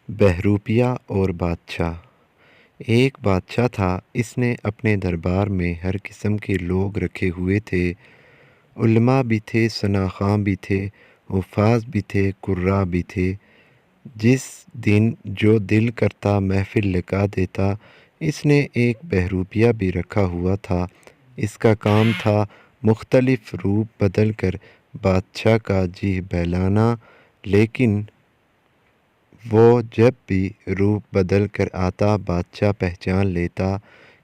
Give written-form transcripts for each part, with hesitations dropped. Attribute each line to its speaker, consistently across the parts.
Speaker 1: بہروپیہ اور بادشاہ۔ ایک بادشاہ تھا، اس نے اپنے دربار میں ہر قسم کے لوگ رکھے ہوئے تھے۔ علماء بھی تھے، ثناءخواں بھی تھے، حفاظ بھی تھے، قراء بھی تھے۔ جس دن جو دل کرتا محفل لگا دیتا۔ اس نے ایک بہروپیہ بھی رکھا ہوا تھا۔ اس کا کام تھا مختلف روپ بدل کر بادشاہ کا جی بہلانا، لیکن وہ جب بھی روپ بدل کر آتا بادشاہ پہچان لیتا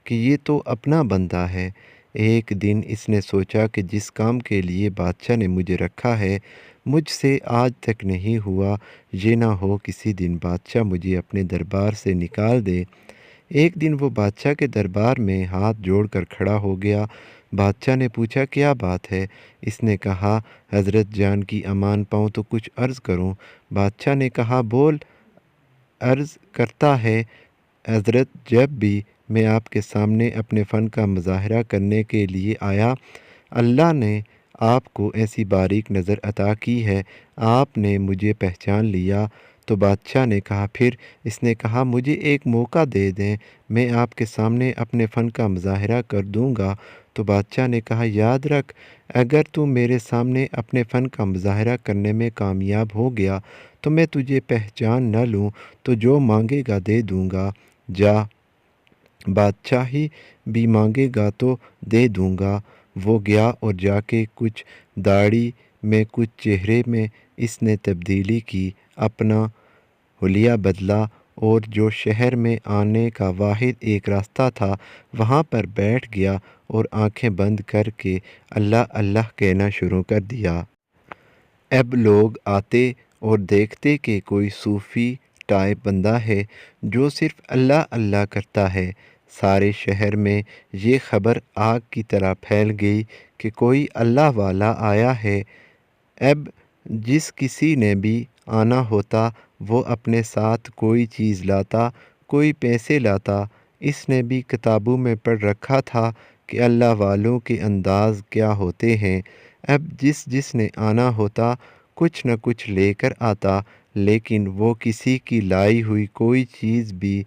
Speaker 1: کہ یہ تو اپنا بندہ ہے۔ ایک دن اس نے سوچا کہ جس کام کے لیے بادشاہ نے مجھے رکھا ہے مجھ سے آج تک نہیں ہوا، یہ نہ ہو کسی دن بادشاہ مجھے اپنے دربار سے نکال دے۔ ایک دن وہ بادشاہ کے دربار میں ہاتھ جوڑ کر کھڑا ہو گیا۔ بادشاہ نے پوچھا کیا بات ہے؟ اس نے کہا حضرت جان کی امان پاؤں تو کچھ عرض کروں۔ بادشاہ نے کہا بول۔ عرض کرتا ہے حضرت جب بھی میں آپ کے سامنے اپنے فن کا مظاہرہ کرنے کے لیے آیا اللہ نے آپ کو ایسی باریک نظر عطا کی ہے، آپ نے مجھے پہچان لیا۔ تو بادشاہ نے کہا پھر؟ اس نے کہا مجھے ایک موقع دے دیں، میں آپ کے سامنے اپنے فن کا مظاہرہ کر دوں گا۔ تو بادشاہ نے کہا یاد رکھ، اگر تو میرے سامنے اپنے فن کا مظاہرہ کرنے میں کامیاب ہو گیا تو میں تجھے پہچان نہ لوں تو جو مانگے گا دے دوں گا، جا بادشاہی بھی مانگے گا تو دے دوں گا۔ وہ گیا اور جا کے کچھ داڑھی میں کچھ چہرے میں اس نے تبدیلی کی، اپنا حلیہ بدلا، اور جو شہر میں آنے کا واحد ایک راستہ تھا وہاں پر بیٹھ گیا اور آنکھیں بند کر کے اللہ اللہ کہنا شروع کر دیا۔ اب لوگ آتے اور دیکھتے کہ کوئی صوفی ٹائپ بندہ ہے جو صرف اللہ اللہ کرتا ہے۔ سارے شہر میں یہ خبر آگ کی طرح پھیل گئی کہ کوئی اللہ والا آیا ہے۔ اب جس کسی نے بھی آنا ہوتا وہ اپنے ساتھ کوئی چیز لاتا، کوئی پیسے لاتا۔ اس نے بھی کتابوں میں پڑھ رکھا تھا کہ اللہ والوں کے انداز کیا ہوتے ہیں۔ اب جس نے آنا ہوتا کچھ نہ کچھ لے کر آتا، لیکن وہ کسی کی لائی ہوئی کوئی چیز بھی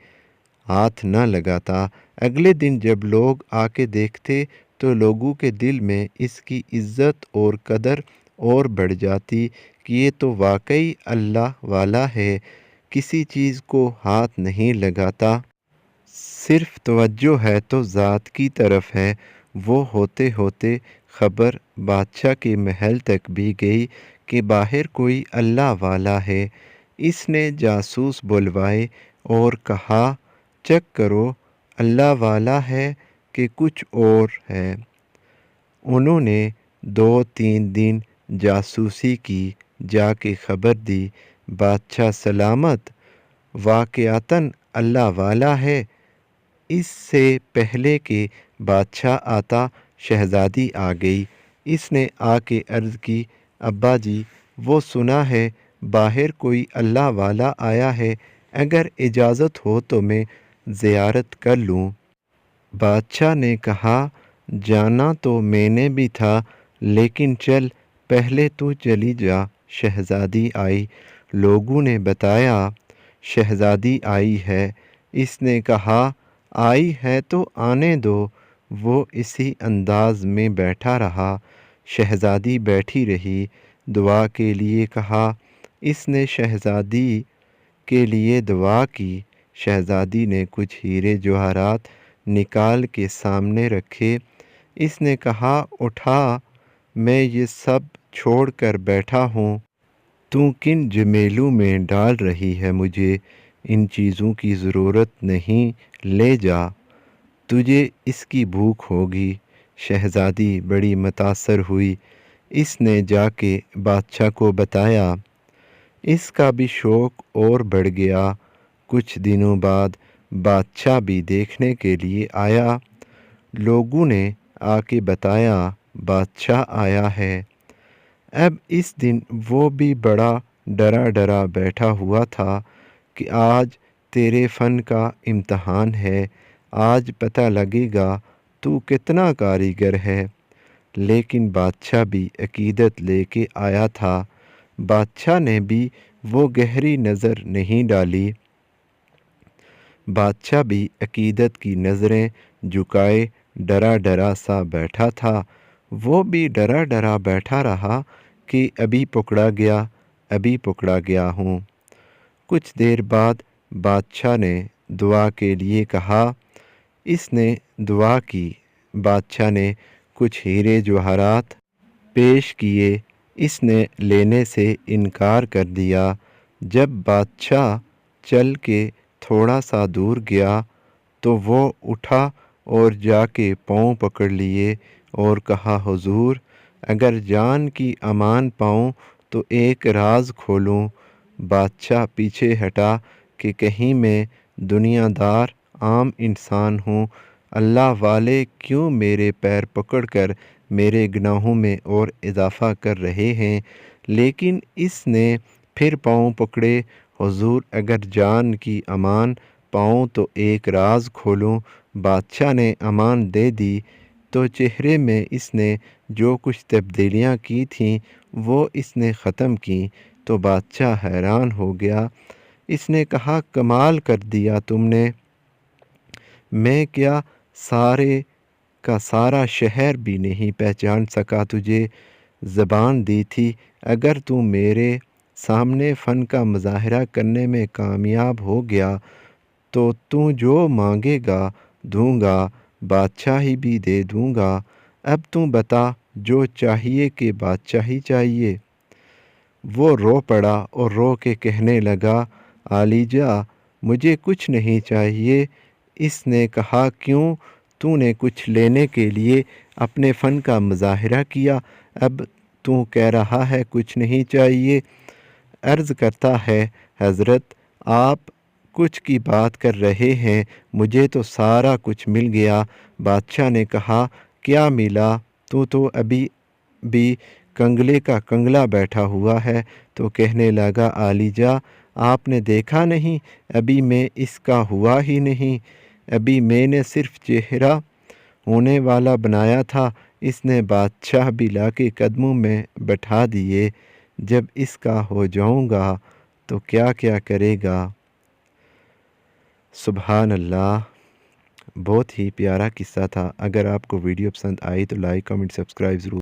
Speaker 1: ہاتھ نہ لگاتا۔ اگلے دن جب لوگ آ کے دیکھتے تو لوگوں کے دل میں اس کی عزت اور قدر اور بڑھ جاتی کہ یہ تو واقعی اللہ والا ہے، کسی چیز کو ہاتھ نہیں لگاتا، صرف توجہ ہے تو ذات کی طرف ہے۔ وہ ہوتے ہوتے خبر بادشاہ کے محل تک بھی گئی کہ باہر کوئی اللہ والا ہے۔ اس نے جاسوس بلوائے اور کہا چیک کرو اللہ والا ہے کہ کچھ اور ہے۔ انہوں نے 2-3 دن جاسوسی کی، جا کے خبر دی بادشاہ سلامت، واقعتاً اللہ والا ہے۔ اس سے پہلے کہ بادشاہ آتا شہزادی آ گئی۔ اس نے آ کے عرض کی ابا جی وہ سنا ہے باہر کوئی اللہ والا آیا ہے، اگر اجازت ہو تو میں زیارت کر لوں۔ بادشاہ نے کہا جانا تو میں نے بھی تھا لیکن چل پہلے تو چلی جا۔ شہزادی آئی، لوگوں نے بتایا شہزادی آئی ہے۔ اس نے کہا آئی ہے تو آنے دو۔ وہ اسی انداز میں بیٹھا رہا۔ شہزادی بیٹھی رہی، دعا کے لیے کہا۔ اس نے شہزادی کے لیے دعا کی۔ شہزادی نے کچھ ہیرے جواہرات نکال کے سامنے رکھے۔ اس نے کہا اٹھا، میں یہ سب چھوڑ کر بیٹھا ہوں، تو کن جمیلوں میں ڈال رہی ہے مجھے؟ ان چیزوں کی ضرورت نہیں، لے جا، تجھے اس کی بھوک ہوگی۔ شہزادی بڑی متاثر ہوئی۔ اس نے جا کے بادشاہ کو بتایا۔ اس کا بھی شوق اور بڑھ گیا۔ کچھ دنوں بعد بادشاہ بھی دیکھنے کے لیے آیا۔ لوگوں نے آ کے بتایا بادشاہ آیا ہے۔ اب اس دن وہ بھی بڑا ڈرا ڈرا بیٹھا ہوا تھا کہ آج تیرے فن کا امتحان ہے، آج پتہ لگے گا تو کتنا کاریگر ہے۔ لیکن بادشاہ بھی عقیدت لے کے آیا تھا۔ بادشاہ نے بھی وہ گہری نظر نہیں ڈالی۔ بادشاہ بھی عقیدت کی نظریں جھکائے ڈرا ڈرا سا بیٹھا تھا۔ وہ بھی ڈرا ڈرا بیٹھا رہا کہ ابھی پکڑا گیا ہوں۔ کچھ دیر بعد بادشاہ نے دعا کے لیے کہا۔ اس نے دعا کی۔ بادشاہ نے کچھ ہیرے جواہرات پیش کیے۔ اس نے لینے سے انکار کر دیا۔ جب بادشاہ چل کے تھوڑا سا دور گیا تو وہ اٹھا اور جا کے پاؤں پکڑ لیے اور کہا، حضور، اگر جان کی امان پاؤں تو ایک راز کھولوں۔ بادشاہ پیچھے ہٹا کہ کہیں میں دنیا دار عام انسان ہوں، اللہ والے کیوں میرے پیر پکڑ کر میرے گناہوں میں اور اضافہ کر رہے ہیں؟ لیکن اس نے پھر پاؤں پکڑے، حضور اگر جان کی امان پاؤں تو ایک راز کھولوں۔ بادشاہ نے امان دے دی تو چہرے میں اس نے جو کچھ تبدیلیاں کی تھیں وہ اس نے ختم کیں تو بادشاہ حیران ہو گیا۔ اس نے کہا، کمال کر دیا تم نے، میں کیا سارے کا سارا شہر بھی نہیں پہچان سکا تجھے۔ زبان دی تھی اگر تو میرے سامنے فن کا مظاہرہ کرنے میں کامیاب ہو گیا تو جو مانگے گا دوں گا، بادشاہی بھی دے دوں گا۔ اب تو بتا، جو چاہیے کہ بادشاہی چاہیے؟ وہ رو پڑا اور رو کے کہنے لگا، عالیجا مجھے کچھ نہیں چاہیے۔ اس نے کہا، کیوں؟ تو نے کچھ لینے کے لیے اپنے فن کا مظاہرہ کیا، اب تو کہہ رہا ہے کچھ نہیں چاہیے۔ عرض کرتا ہے حضرت، آپ کچھ کی بات کر رہے ہیں، مجھے تو سارا کچھ مل گیا۔ بادشاہ نے کہا، کیا ملا؟ تو ابھی بھی کنگلے کا کنگلا بیٹھا ہوا ہے۔ تو کہنے لگا، عالیجا آپ نے دیکھا نہیں، ابھی میں اس کا ہوا ہی نہیں، ابھی میں نے صرف چہرہ ہونے والا بنایا تھا، اس نے بادشاہ بھی لا کے قدموں میں بٹھا دیے۔ جب اس کا ہو جاؤں گا تو کیا کیا کرے گا۔ سبحان اللہ۔ بہت ہی پیارا قصہ تھا۔ اگر آپ کو ویڈیو پسند آئی تو لائک، کمنٹ، سبسکرائب ضرور